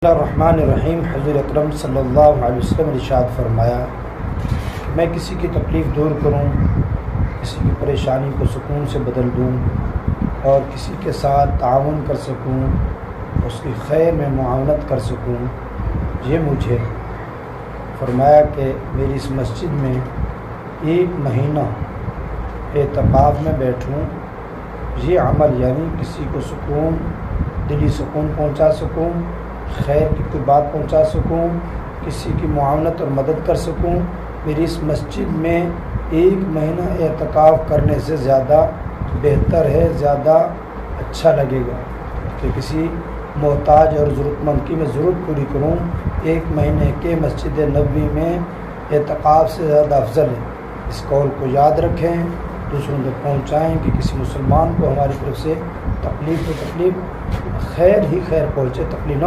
بسم اللہ الرحمن الرحیم۔ حضور اکرم صلی اللہ علیہ وسلم نے ارشاد فرمایا کہ میں کسی کی تکلیف دور کروں، کسی کی پریشانی کو سکون سے بدل دوں اور کسی کے ساتھ تعاون کر سکوں، اس کی خیر میں معاونت کر سکوں، یہ مجھے فرمایا کہ میری اس مسجد میں 1 مہینہ اعتکاف میں بیٹھوں، یہ عمل یعنی کسی کو سکون، دلی سکون پہنچا سکوں، خیر کی کوئی بات پہنچا سکوں، کسی کی معاونت اور مدد کر سکوں، میری اس مسجد میں 1 مہینہ اعتکاف کرنے سے زیادہ بہتر ہے، زیادہ اچھا لگے گا کہ کسی محتاج اور ضرورت مند کی میں ضرورت پوری کروں۔ 1 مہینے کے مسجد نبوی میں اعتکاف سے زیادہ افضل ہے۔ اس قول کو یاد رکھیں، دوسروں تک پہنچائیں کہ کسی مسلمان کو ہماری طرف سے تکلیف خیر ہی خیر پہنچے، تکلیف نہ